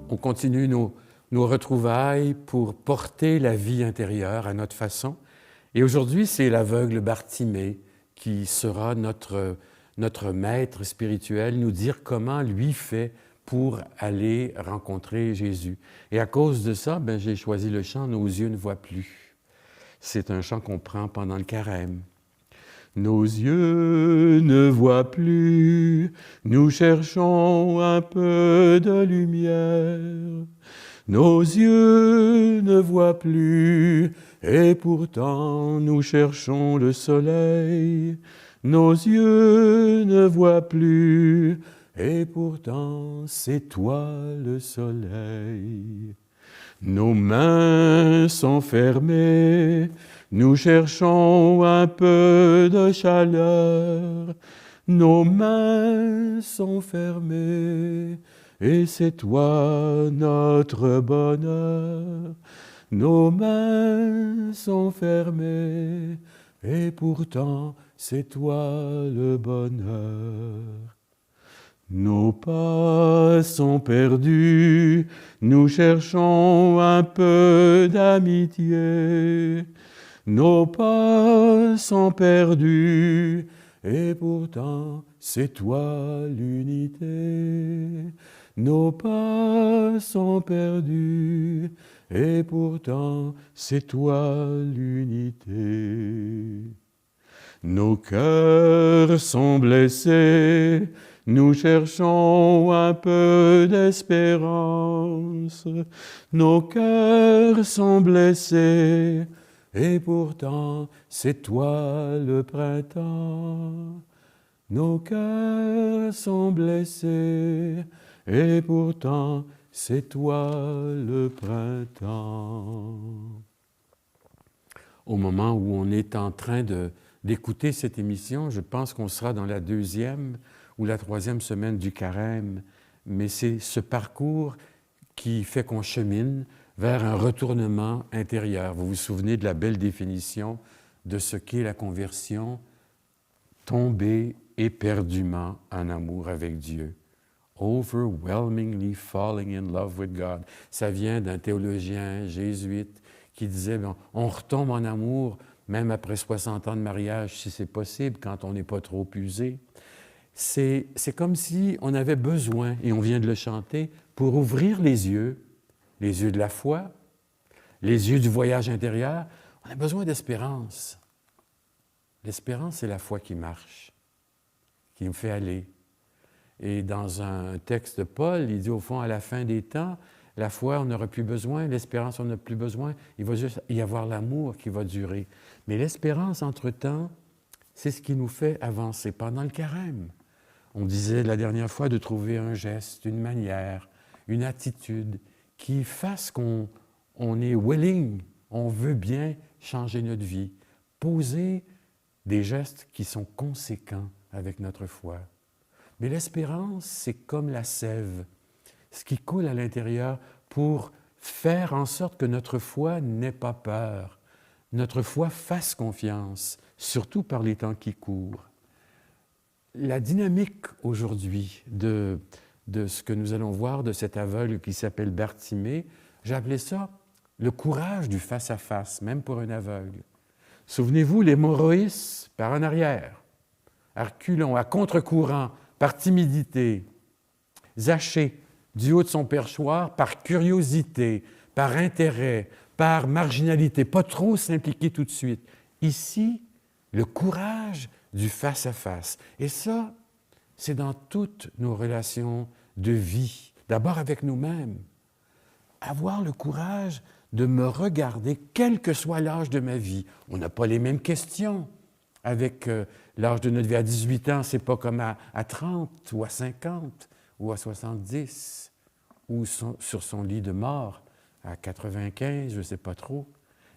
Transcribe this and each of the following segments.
On continue nos retrouvailles pour porter la vie intérieure à notre façon. Et aujourd'hui, c'est l'aveugle Bartimée qui sera notre maître spirituel, nous dire comment lui fait pour aller rencontrer Jésus. Et à cause de ça, j'ai choisi le chant « Nos yeux ne voient plus ». C'est un chant qu'on prend pendant le carême. Nos yeux ne voient plus, nous cherchons un peu de lumière. Nos yeux ne voient plus, et pourtant nous cherchons le soleil. Nos yeux ne voient plus, et pourtant c'est toi le soleil. Nos mains sont fermées, nous cherchons un peu de chaleur. Nos mains sont fermées, et c'est toi notre bonheur. Nos mains sont fermées, et pourtant c'est toi le bonheur. Nos pas sont perdus, nous cherchons un peu d'amitié. Nos pas sont perdus, et pourtant c'est toi l'unité. Nos pas sont perdus, et pourtant c'est toi l'unité. Nos cœurs sont blessés, nous cherchons un peu d'espérance. Nos cœurs sont blessés, et pourtant c'est toi le printemps. Nos cœurs sont blessés, et pourtant c'est toi le printemps. Au moment où on est en train d'écouter cette émission, je pense qu'on sera dans la 2e ou la 3e semaine du carême, mais c'est ce parcours qui fait qu'on chemine vers un retournement intérieur. Vous vous souvenez de la belle définition de ce qu'est la conversion? Tomber éperdument en amour avec Dieu. Overwhelmingly falling in love with God. Ça vient d'un théologien jésuite qui disait, on retombe en amour même après 60 ans de mariage, si c'est possible, quand on n'est pas trop usé. C'est comme si on avait besoin, et on vient de le chanter, pour ouvrir les yeux de la foi, les yeux du voyage intérieur. On a besoin d'espérance. L'espérance, c'est la foi qui marche, qui nous fait aller. Et dans un texte de Paul, il dit au fond, à la fin des temps, la foi, on n'aura plus besoin, l'espérance, on n'a plus besoin, il va juste y avoir l'amour qui va durer. Mais l'espérance, entre-temps, c'est ce qui nous fait avancer pendant le carême. On disait la dernière fois de trouver un geste, une manière, une attitude qui fasse qu'on est willing, on veut bien changer notre vie, poser des gestes qui sont conséquents avec notre foi. Mais l'espérance, c'est comme la sève, ce qui coule à l'intérieur pour faire en sorte que notre foi n'ait pas peur, notre foi fasse confiance, surtout par les temps qui courent. La dynamique aujourd'hui de ce que nous allons voir de cet aveugle qui s'appelle Bartimée, j'ai appelé ça le courage du face-à-face, même pour un aveugle. Souvenez-vous, les Moroïs, par en arrière, à reculons, à contre-courant, par timidité, Zachée, du haut de son perchoir, par curiosité, par intérêt, par marginalité, pas trop s'impliquer tout de suite. Ici, le courage du face-à-face. Et ça, c'est dans toutes nos relations de vie, d'abord avec nous-mêmes. Avoir le courage de me regarder, quel que soit l'âge de ma vie. On n'a pas les mêmes questions. Avec l'âge de notre vie à 18 ans, c'est pas comme à 30 ou à 50 ou à 70 ou sur son lit de mort à 95, je ne sais pas trop.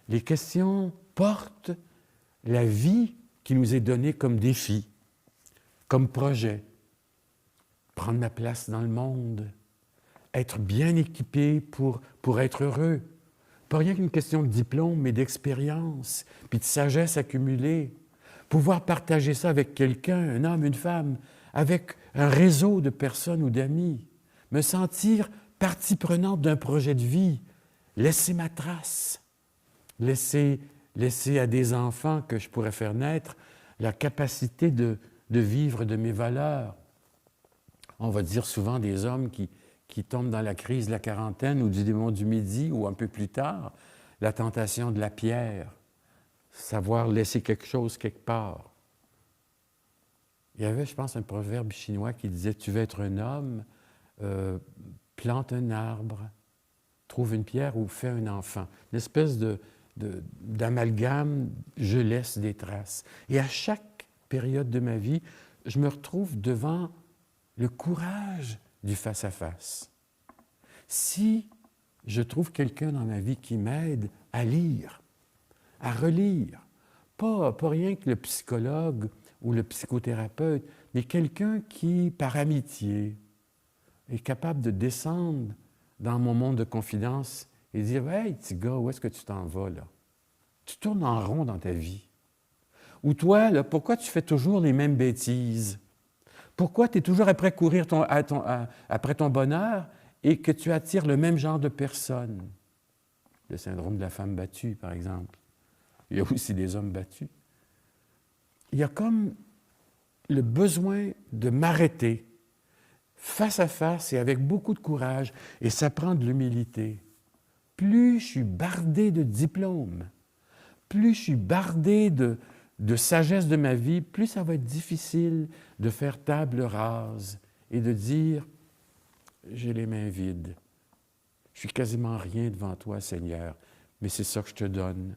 Les questions portent la vie qui nous est donnée comme défi, comme projet. Prendre ma place dans le monde, être bien équipé pour être heureux. Pas rien qu'une question de diplôme, mais d'expérience, puis de sagesse accumulée. Pouvoir partager ça avec quelqu'un, un homme, une femme, avec un réseau de personnes ou d'amis. Me sentir partie prenante d'un projet de vie, laisser ma trace, laisser à des enfants que je pourrais faire naître la capacité de vivre de mes valeurs. On va dire souvent des hommes qui tombent dans la crise de la quarantaine ou du démon du midi ou un peu plus tard, la tentation de la pierre, savoir laisser quelque chose quelque part. Il y avait, je pense, un proverbe chinois qui disait « Tu veux être un homme, plante un arbre, trouve une pierre ou fais un enfant. » Une espèce d'amalgame, je laisse des traces. Et à chaque période de ma vie, je me retrouve devant le courage du face-à-face. Si je trouve quelqu'un dans ma vie qui m'aide à lire, à relire, pas rien que le psychologue ou le psychothérapeute, mais quelqu'un qui, par amitié, est capable de descendre dans mon monde de confidence et dire « Hey, petit gars, où est-ce que tu t'en vas, là? Tu tournes en rond dans ta vie. Ou toi, là, pourquoi tu fais toujours les mêmes bêtises? Pourquoi tu es toujours après courir après ton bonheur et que tu attires le même genre de personnes? » Le syndrome de la femme battue, par exemple. Il y a aussi des hommes battus. Il y a comme le besoin de m'arrêter face à face et avec beaucoup de courage, et ça prend de l'humilité. Plus je suis bardé de diplômes, plus je suis bardé de sagesse de ma vie, plus ça va être difficile de faire table rase et de dire « J'ai les mains vides. Je suis quasiment rien devant toi, Seigneur, mais c'est ça que je te donne,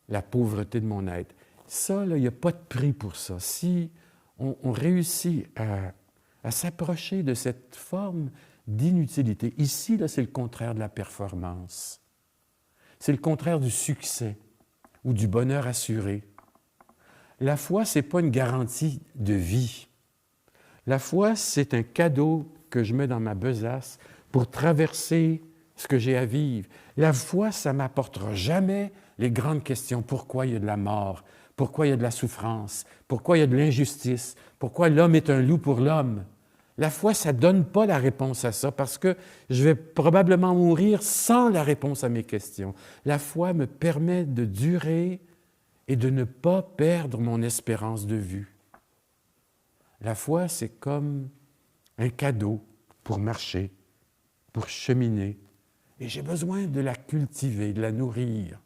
la pauvreté de mon être. » Ça, là, il n'y a pas de prix pour ça. Si on réussit à s'approcher de cette forme d'inutilité, ici, là, c'est le contraire de la performance. C'est le contraire du succès ou du bonheur assuré. La foi, ce n'est pas une garantie de vie. La foi, c'est un cadeau que je mets dans ma besace pour traverser ce que j'ai à vivre. La foi, ça ne m'apportera jamais les grandes questions. Pourquoi il y a de la mort? Pourquoi il y a de la souffrance? Pourquoi il y a de l'injustice? Pourquoi l'homme est un loup pour l'homme? La foi, ça ne donne pas la réponse à ça parce que je vais probablement mourir sans la réponse à mes questions. La foi me permet de durer et de ne pas perdre mon espérance de vue. La foi, c'est comme un cadeau pour marcher, pour cheminer. Et j'ai besoin de la cultiver, de la nourrir,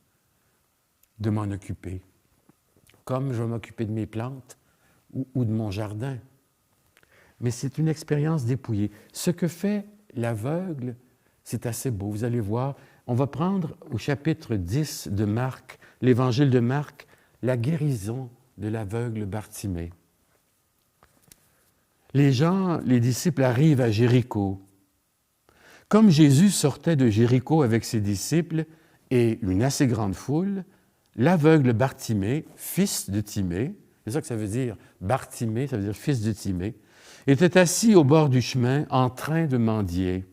de m'en occuper. Comme je vais m'occuper de mes plantes ou de mon jardin. Mais c'est une expérience dépouillée. Ce que fait l'aveugle, c'est assez beau. Vous allez voir, on va prendre au chapitre 10 de Marc, l'Évangile de Marc, la guérison de l'aveugle Bartimée. Les disciples arrivent à Jéricho. Comme Jésus sortait de Jéricho avec ses disciples et une assez grande foule, l'aveugle Bartimée, fils de Timée, c'est ça que ça veut dire, Bartimée, ça veut dire fils de Timée, était assis au bord du chemin en train de mendier.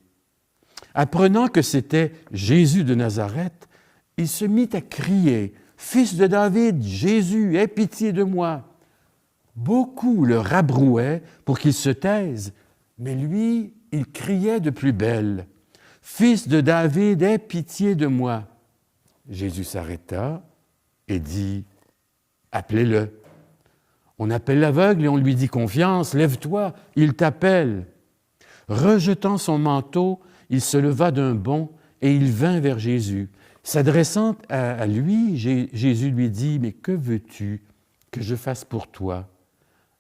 Apprenant que c'était Jésus de Nazareth, il se mit à crier « Fils de David, Jésus, aie pitié de moi !» Beaucoup le rabrouaient pour qu'il se taise, mais lui, il criait de plus belle « Fils de David, aie pitié de moi !» Jésus s'arrêta et dit « Appelez-le. » On appelle l'aveugle et on lui dit confiance, « Lève-toi, il t'appelle. » Rejetant son manteau, il se leva d'un bond et il vint vers Jésus. S'adressant à lui, Jésus lui dit, « Mais que veux-tu que je fasse pour toi? »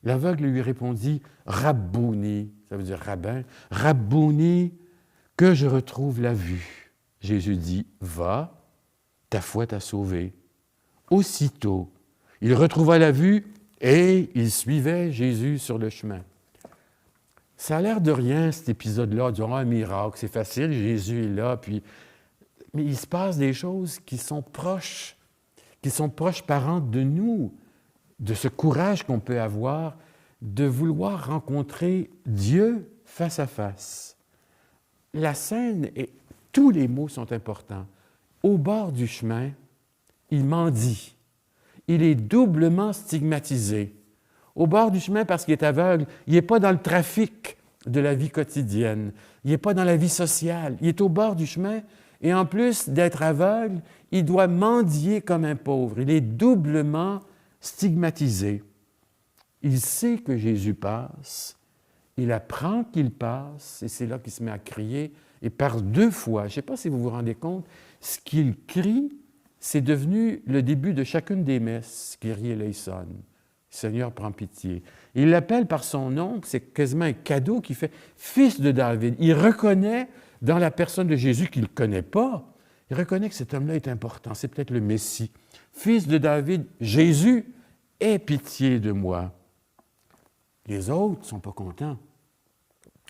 L'aveugle lui répondit, « Rabbouni », ça veut dire rabbin, « Rabbouni, que je retrouve la vue. » Jésus dit, « Va, ta foi t'a sauvé. » Aussitôt, il retrouva la vue et il suivait Jésus sur le chemin. Ça a l'air de rien, cet épisode-là, disons, un miracle, c'est facile, Jésus est là, mais il se passe des choses qui sont proches parentes de nous, de ce courage qu'on peut avoir de vouloir rencontrer Dieu face à face. La scène, et tous les mots sont importants. Au bord du chemin, il mendie. Il est doublement stigmatisé. Au bord du chemin parce qu'il est aveugle, il n'est pas dans le trafic de la vie quotidienne. Il n'est pas dans la vie sociale. Il est au bord du chemin et en plus d'être aveugle, il doit mendier comme un pauvre. Il est doublement stigmatisé. Il sait que Jésus passe. Il apprend qu'il passe et c'est là qu'il se met à crier. Et par 2 fois, je ne sais pas si vous vous rendez compte, ce qu'il crie, c'est devenu le début de chacune des messes. Kyrie eleison. Seigneur, prends pitié. Il l'appelle par son nom, c'est quasiment un cadeau qu'il fait, fils de David. Il reconnaît dans la personne de Jésus qu'il ne connaît pas, il reconnaît que cet homme-là est important, c'est peut-être le Messie. Fils de David, Jésus, aie pitié de moi. Les autres ne sont pas contents.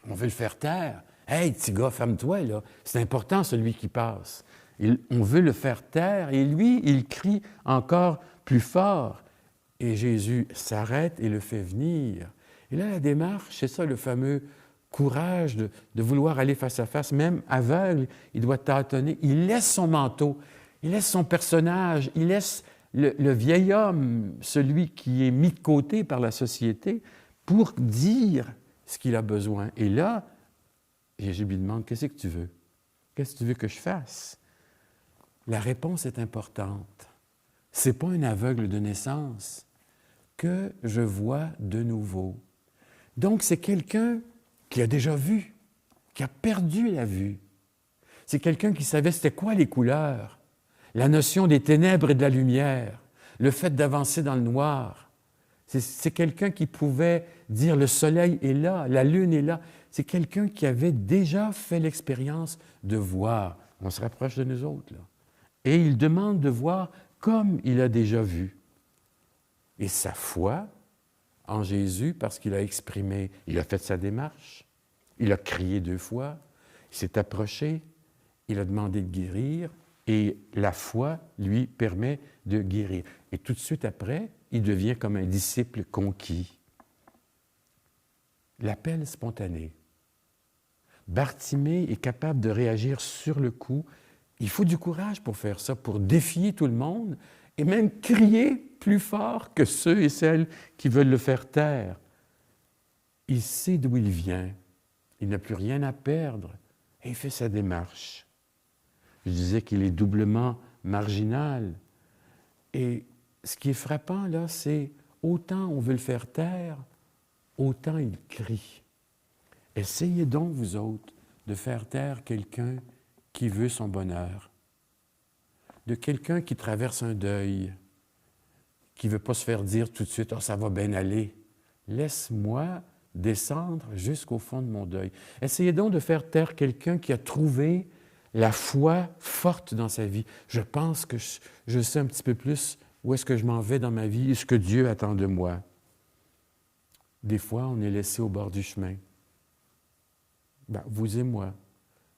On veut le faire taire. Hey, petit gars, ferme-toi, là. C'est important, celui qui passe. On veut le faire taire et lui, il crie encore plus fort. Et Jésus s'arrête et le fait venir. Et là, la démarche, c'est ça le fameux courage de vouloir aller face à face, même aveugle, il doit tâtonner. Il laisse son manteau, il laisse son personnage, il laisse le vieil homme, celui qui est mis de côté par la société, pour dire ce qu'il a besoin. Et là, Jésus lui demande, qu'est-ce que tu veux? Qu'est-ce que tu veux que je fasse? La réponse est importante. Ce n'est pas un aveugle de naissance que je vois de nouveau. Donc, c'est quelqu'un qui a déjà vu, qui a perdu la vue. C'est quelqu'un qui savait c'était quoi les couleurs, la notion des ténèbres et de la lumière, le fait d'avancer dans le noir. C'est quelqu'un qui pouvait dire le soleil est là, la lune est là. C'est quelqu'un qui avait déjà fait l'expérience de voir. On se rapproche de nous autres, là. Et il demande de voir comme il a déjà vu. Et sa foi en Jésus, parce qu'il a exprimé, il a fait sa démarche, il a crié 2 fois, il s'est approché, il a demandé de guérir, et la foi lui permet de guérir. Et tout de suite après, il devient comme un disciple conquis. L'appel spontané. Bartimée est capable de réagir sur le coup. Il faut du courage pour faire ça, pour défier tout le monde et même crier plus fort que ceux et celles qui veulent le faire taire. Il sait d'où il vient. Il n'a plus rien à perdre et il fait sa démarche. Je disais qu'il est doublement marginal. Et ce qui est frappant, là, c'est autant on veut le faire taire, autant il crie. Essayez donc, vous autres, de faire taire quelqu'un qui veut son bonheur, de quelqu'un qui traverse un deuil, qui ne veut pas se faire dire tout de suite « Ah, ça va bien aller ». Laisse-moi descendre jusqu'au fond de mon deuil. Essayez donc de faire taire quelqu'un qui a trouvé la foi forte dans sa vie. Je pense que je sais un petit peu plus où est-ce que je m'en vais dans ma vie et ce que Dieu attend de moi. Des fois, on est laissé au bord du chemin. Vous et moi.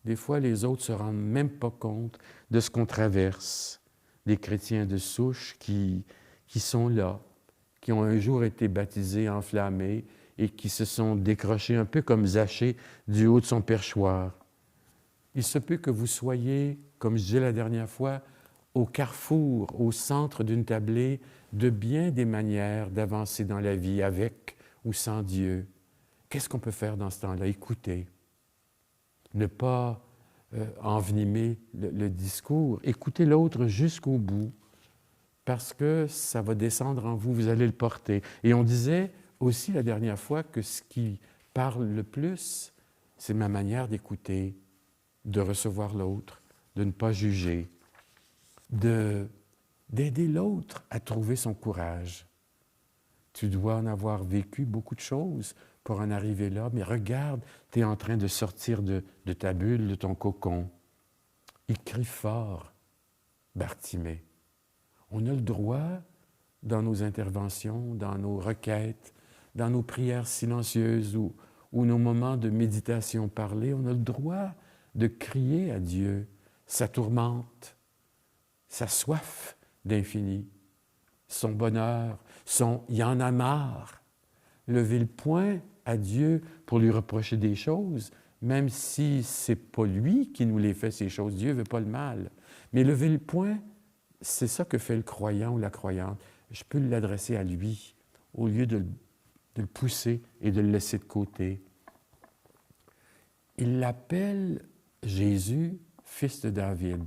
Des fois, les autres ne se rendent même pas compte de ce qu'on traverse. Des chrétiens de souche qui sont là, qui ont un jour été baptisés, enflammés, et qui se sont décrochés un peu comme Zachée du haut de son perchoir. Il se peut que vous soyez, comme je disais la dernière fois, au carrefour, au centre d'une tablée de bien des manières d'avancer dans la vie avec ou sans Dieu. Qu'est-ce qu'on peut faire dans ce temps-là? Écouter. Ne pas envenimer le discours. Écoutez l'autre jusqu'au bout, parce que ça va descendre en vous, vous allez le porter. Et on disait aussi la dernière fois que ce qui parle le plus, c'est ma manière d'écouter, de recevoir l'autre, de ne pas juger, d'aider l'autre à trouver son courage. Tu dois en avoir vécu beaucoup de choses pour en arriver là, mais regarde, tu es en train de sortir de ta bulle, de ton cocon. Il crie fort, Bartimée. On a le droit, dans nos interventions, dans nos requêtes, dans nos prières silencieuses ou nos moments de méditation parlée, on a le droit de crier à Dieu sa tourmente, sa soif d'infini, son bonheur, son « il y en a marre ». Lever le poing à Dieu pour lui reprocher des choses, même si ce n'est pas lui qui nous les fait, ces choses. Dieu ne veut pas le mal. Mais lever le poing, c'est ça que fait le croyant ou la croyante. Je peux l'adresser à lui au lieu de le pousser et de le laisser de côté. il l'appelle Jésus, fils de David.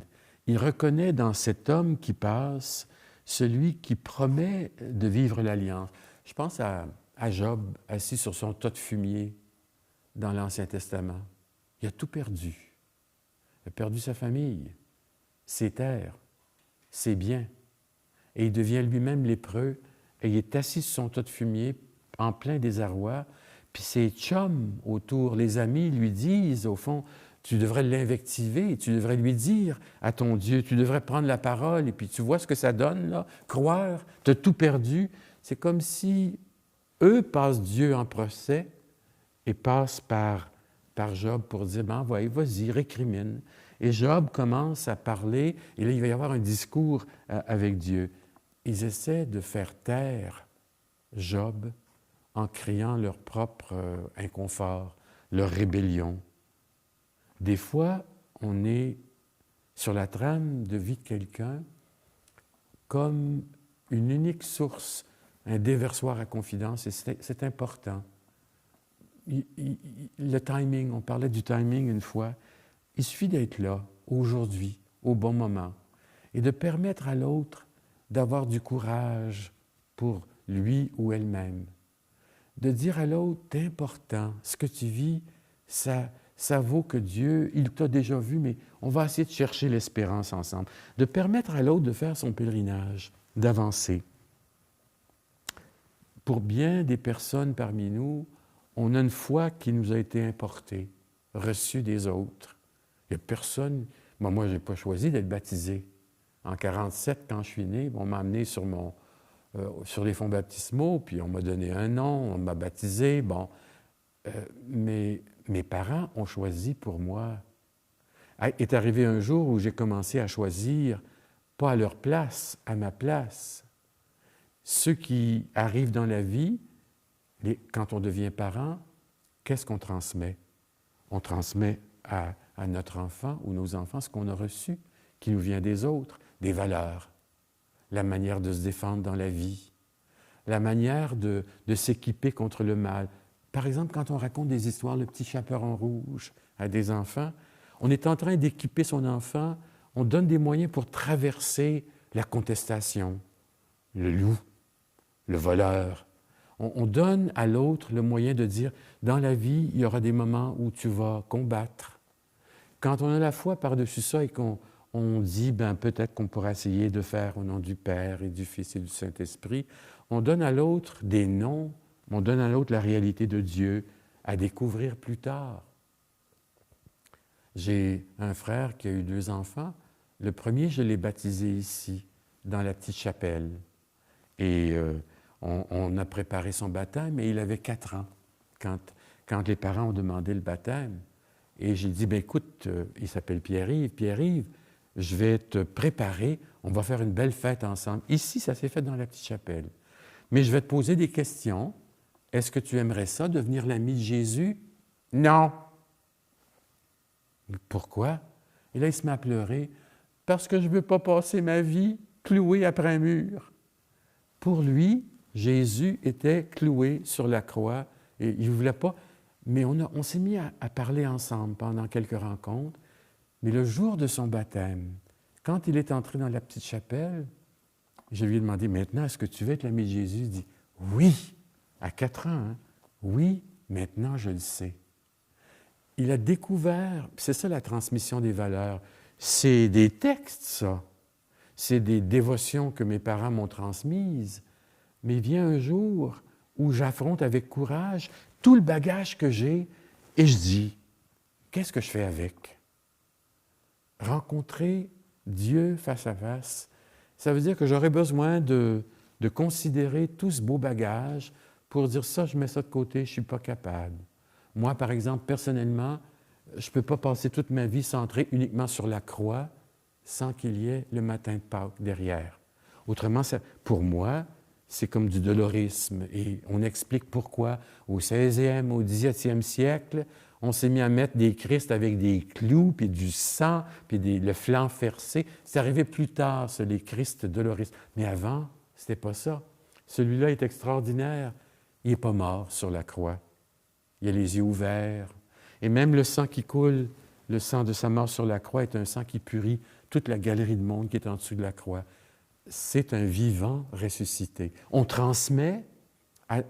Il reconnaît dans cet homme qui passe celui qui promet de vivre l'alliance. Je pense à Job, assis sur son tas de fumier dans l'Ancien Testament. Il a tout perdu. Il a perdu sa famille, ses terres, ses biens. Et il devient lui-même lépreux et il est assis sur son tas de fumier en plein désarroi. Puis ses chums autour, les amis, lui disent, au fond, tu devrais l'invectiver, tu devrais lui dire à ton Dieu, tu devrais prendre la parole et puis tu vois ce que ça donne, là, croire, tu as tout perdu. C'est comme si eux passent Dieu en procès et passent par Job pour dire, ben vas-y, récrimine. Et Job commence à parler, et là, il va y avoir un discours avec Dieu. Ils essaient de faire taire Job en criant leur propre inconfort, leur rébellion. Des fois, on est sur la trame de vie de quelqu'un comme une unique source, un déversoir à confidence, et c'est important. Le timing, on parlait du timing une fois, il suffit d'être là, aujourd'hui, au bon moment, et de permettre à l'autre d'avoir du courage pour lui ou elle-même. De dire à l'autre, c'est important, ce que tu vis, ça vaut que Dieu, il t'a déjà vu, mais on va essayer de chercher l'espérance ensemble. De permettre à l'autre de faire son pèlerinage, d'avancer. Pour bien des personnes parmi nous, on a une foi qui nous a été importée, reçue des autres. Il n'y a personne... Moi, je n'ai pas choisi d'être baptisé. En 1947, quand je suis né, on m'a amené sur les fonds baptismaux, puis on m'a donné un nom, on m'a baptisé, mais mes parents ont choisi pour moi. Est arrivé un jour où j'ai commencé à choisir, pas à leur place, à ma place. Ceux qui arrivent dans la vie, quand on devient parent, qu'est-ce qu'on transmet? On transmet à notre enfant ou nos enfants ce qu'on a reçu, qui nous vient des autres, des valeurs, la manière de se défendre dans la vie, la manière de s'équiper contre le mal. Par exemple, quand on raconte des histoires, le petit chaperon rouge à des enfants, on est en train d'équiper son enfant, on donne des moyens pour traverser la contestation, le loup, le voleur. On donne à l'autre le moyen de dire, dans la vie, il y aura des moments où tu vas combattre. Quand on a la foi par-dessus ça et qu'on dit, peut-être qu'on pourra essayer de faire au nom du Père et du Fils et du Saint-Esprit, on donne à l'autre des noms, on donne à l'autre la réalité de Dieu à découvrir plus tard. J'ai un frère qui a eu 2 enfants. Le premier, je l'ai baptisé ici, dans la petite chapelle. Et on a préparé son baptême, et il avait 4 ans quand les parents ont demandé le baptême. Et j'ai dit, écoute, il s'appelle Pierre-Yves. Pierre-Yves, je vais te préparer, on va faire une belle fête ensemble. Ici, ça s'est fait dans la petite chapelle. Mais je vais te poser des questions. Est-ce que tu aimerais ça, devenir l'ami de Jésus? Non. Pourquoi? Et là, il se met à pleurer. Parce que je ne veux pas passer ma vie cloué après un mur. Pour lui, Jésus était cloué sur la croix et il ne voulait pas. Mais on s'est mis à parler ensemble pendant quelques rencontres. Mais le jour de son baptême, quand il est entré dans la petite chapelle, je lui ai demandé, maintenant, est-ce que tu veux être l'ami de Jésus? Il dit, oui, à 4 ans, hein? Oui, maintenant je le sais. Il a découvert, c'est ça la transmission des valeurs, c'est des textes, ça. C'est des dévotions que mes parents m'ont transmises. Mais vient un jour où j'affronte avec courage tout le bagage que j'ai et je dis, qu'est-ce que je fais avec? Rencontrer Dieu face à face, ça veut dire que j'aurais besoin de considérer tout ce beau bagage pour dire ça, je mets ça de côté, je ne suis pas capable. Moi, par exemple, personnellement, je ne peux pas passer toute ma vie centrée uniquement sur la croix sans qu'il y ait le matin de Pâques derrière. Autrement, pour moi, c'est comme du dolorisme. Et on explique pourquoi, au 16e, au 17e siècle, on s'est mis à mettre des Christ avec des clous, puis du sang, puis le flanc fercé. C'est arrivé plus tard, ça, les Christ doloristes. Mais avant, c'était pas ça. Celui-là est extraordinaire. Il n'est pas mort sur la croix. Il a les yeux ouverts. Et même le sang qui coule, le sang de sa mort sur la croix est un sang qui purifie toute la galerie de monde qui est en dessous de la croix. C'est un vivant ressuscité. On transmet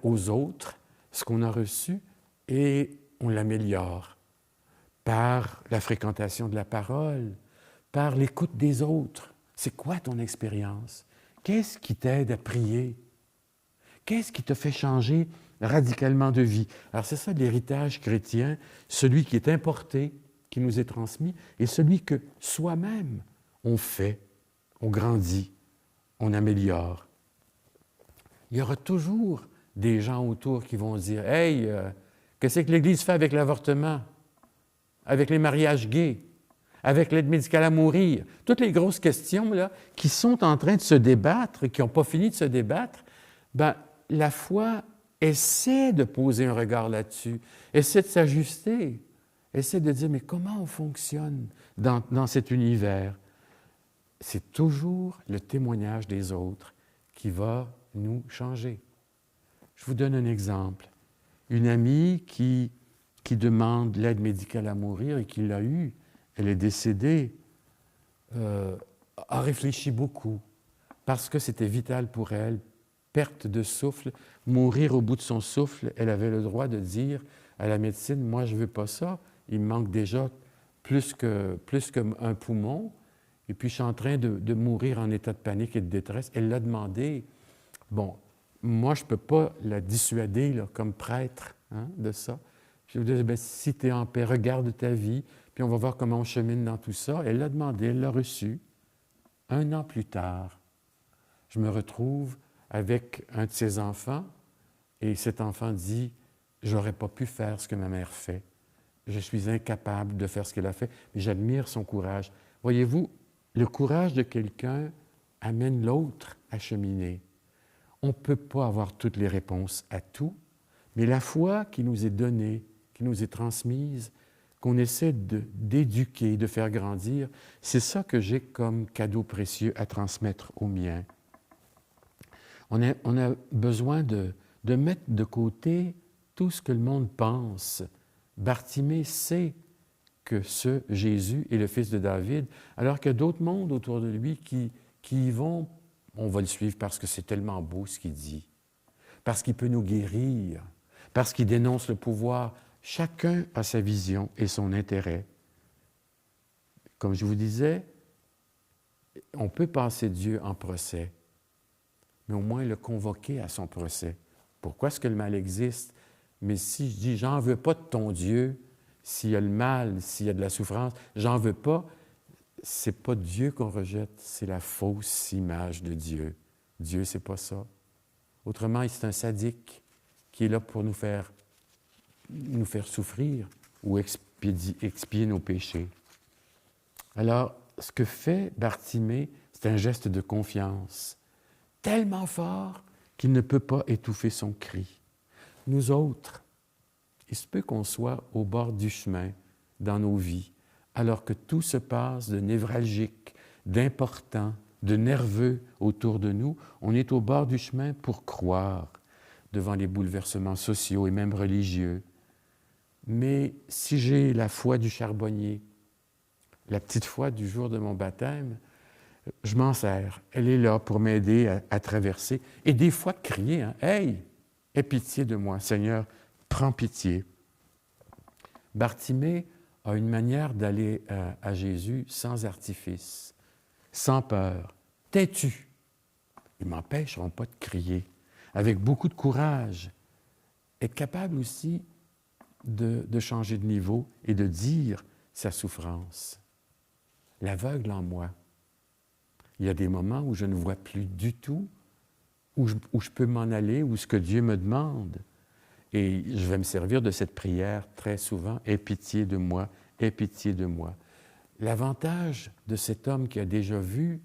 aux autres ce qu'on a reçu et on l'améliore par la fréquentation de la parole, par l'écoute des autres. C'est quoi ton expérience? Qu'est-ce qui t'aide à prier? Qu'est-ce qui te fait changer radicalement de vie? Alors c'est ça l'héritage chrétien, celui qui est importé, qui nous est transmis, et celui que soi-même on fait, on grandit, on améliore. Il y aura toujours des gens autour qui vont dire « Hey, qu'est-ce que l'Église fait avec l'avortement? Avec les mariages gays? Avec l'aide médicale à mourir? » Toutes les grosses questions là, qui sont en train de se débattre et qui n'ont pas fini de se débattre, ben, la foi essaie de poser un regard là-dessus, essaie de s'ajuster, essaie de dire « Mais comment on fonctionne dans cet univers? » C'est toujours le témoignage des autres qui va nous changer. Je vous donne un exemple. Une amie qui demande l'aide médicale à mourir et qui l'a eue, elle est décédée, a réfléchi beaucoup parce que c'était vital pour elle, perte de souffle, mourir au bout de son souffle. Elle avait le droit de dire à la médecine, « Moi, je ne veux pas ça, il me manque déjà plus qu'un poumon. » Et puis, je suis en train de mourir en état de panique et de détresse. Elle l'a demandé. Bon, moi, je ne peux pas la dissuader là, comme prêtre de ça. Je lui ai dit, bien, si tu es en paix, regarde ta vie, puis on va voir comment on chemine dans tout ça. Elle l'a demandé, elle l'a reçu. 1 an plus tard, je me retrouve avec un de ses enfants, et cet enfant dit, « J'aurais pas pu faire ce que ma mère fait. Je suis incapable de faire ce qu'elle a fait, mais j'admire son courage. » Voyez-vous, le courage de quelqu'un amène l'autre à cheminer. On ne peut pas avoir toutes les réponses à tout, mais la foi qui nous est donnée, qui nous est transmise, qu'on essaie d'éduquer, de faire grandir, c'est ça que j'ai comme cadeau précieux à transmettre aux miens. On a besoin de mettre de côté tout ce que le monde pense. Bartimée sait que ce Jésus est le fils de David, alors qu'il y a d'autres mondes autour de lui qui y vont, on va le suivre parce que c'est tellement beau ce qu'il dit, parce qu'il peut nous guérir, parce qu'il dénonce le pouvoir. Chacun a sa vision et son intérêt. Comme je vous disais, on peut passer Dieu en procès, mais au moins le convoquer à son procès. Pourquoi est-ce que le mal existe? Mais si je dis « j'en veux pas de ton Dieu », s'il y a le mal, s'il y a de la souffrance, j'en veux pas, c'est pas Dieu qu'on rejette, c'est la fausse image de Dieu. Dieu, c'est pas ça. Autrement, c'est un sadique qui est là pour nous faire souffrir ou expier nos péchés. Alors, ce que fait Bartimée, c'est un geste de confiance, tellement fort qu'il ne peut pas étouffer son cri. Nous autres, il se peut qu'on soit au bord du chemin dans nos vies, alors que tout se passe de névralgique, d'important, de nerveux autour de nous. On est au bord du chemin pour croire devant les bouleversements sociaux et même religieux. Mais si j'ai la foi du charbonnier, la petite foi du jour de mon baptême, je m'en sers. Elle est là pour m'aider à traverser. Et des fois, crier, « Hey, aie pitié de moi, Seigneur, prends pitié. » Bartimée a une manière d'aller à Jésus sans artifice, sans peur, têtu. Ils ne m'empêcheront pas de crier, avec beaucoup de courage. Être capable aussi de changer de niveau et de dire sa souffrance. L'aveugle en moi. Il y a des moments où je ne vois plus du tout où je peux m'en aller, où ce que Dieu me demande. Et je vais me servir de cette prière très souvent. « Aie pitié de moi, aie pitié de moi. » L'avantage de cet homme qui a déjà vu,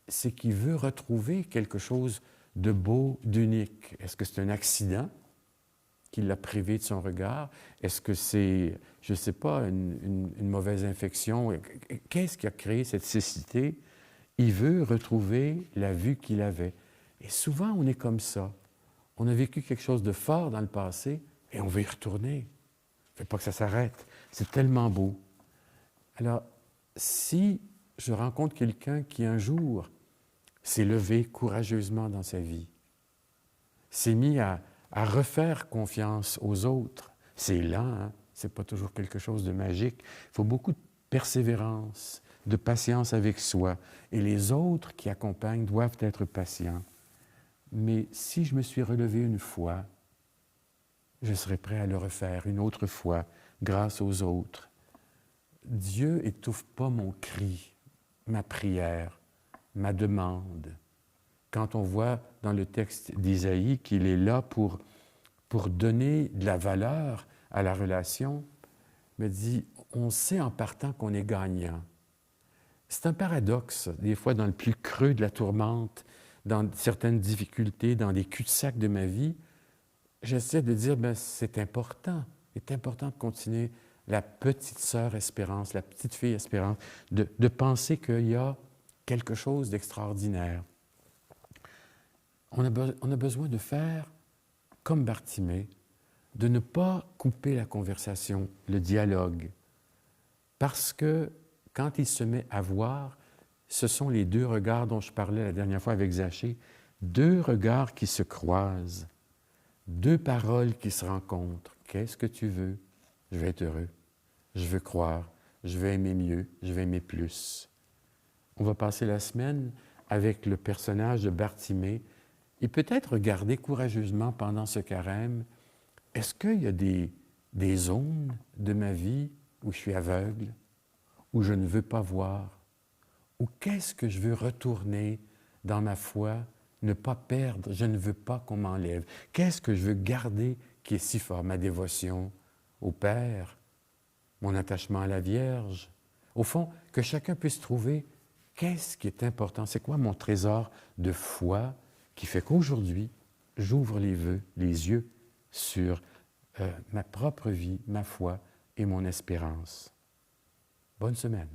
c'est qu'il veut retrouver quelque chose de beau, d'unique. Est-ce que c'est un accident qui l'a privé de son regard? Est-ce que c'est, je ne sais pas, une mauvaise infection? Qu'est-ce qui a créé cette cécité? Il veut retrouver la vue qu'il avait. Et souvent, on est comme ça. On a vécu quelque chose de fort dans le passé et on veut y retourner. Il ne faut pas que ça s'arrête. C'est tellement beau. Alors, si je rencontre quelqu'un qui un jour s'est levé courageusement dans sa vie, s'est mis à refaire confiance aux autres, c'est lent, hein? C'est pas toujours quelque chose de magique. Il faut beaucoup de persévérance, de patience avec soi. Et les autres qui accompagnent doivent être patients. Mais si je me suis relevé une fois, je serai prêt à le refaire une autre fois, grâce aux autres. Dieu étouffe pas mon cri, ma prière, ma demande. Quand on voit dans le texte d'Isaïe qu'il est là pour donner de la valeur à la relation, me dit, on sait en partant qu'on est gagnant. C'est un paradoxe, des fois dans le plus creux de la tourmente, dans certaines difficultés, dans des cul-de-sac de ma vie, j'essaie de dire, bien, c'est important de continuer la petite sœur Espérance, la petite fille Espérance, de penser qu'il y a quelque chose d'extraordinaire. On a besoin de faire comme Bartimée, de ne pas couper la conversation, le dialogue, parce que quand il se met à voir, ce sont les deux regards dont je parlais la dernière fois avec Zachée, deux regards qui se croisent, deux paroles qui se rencontrent. Qu'est-ce que tu veux? Je vais être heureux, je veux croire, je veux aimer mieux, je veux aimer plus. On va passer la semaine avec le personnage de Bartimée et peut-être regarder courageusement pendant ce carême, est-ce qu'il y a des zones de ma vie où je suis aveugle, où je ne veux pas voir, ou qu'est-ce que je veux retourner dans ma foi, ne pas perdre, je ne veux pas qu'on m'enlève. Qu'est-ce que je veux garder qui est si fort? Ma dévotion au Père, mon attachement à la Vierge. Au fond, que chacun puisse trouver qu'est-ce qui est important, c'est quoi mon trésor de foi qui fait qu'aujourd'hui, j'ouvre les yeux sur ma propre vie, ma foi et mon espérance. Bonne semaine.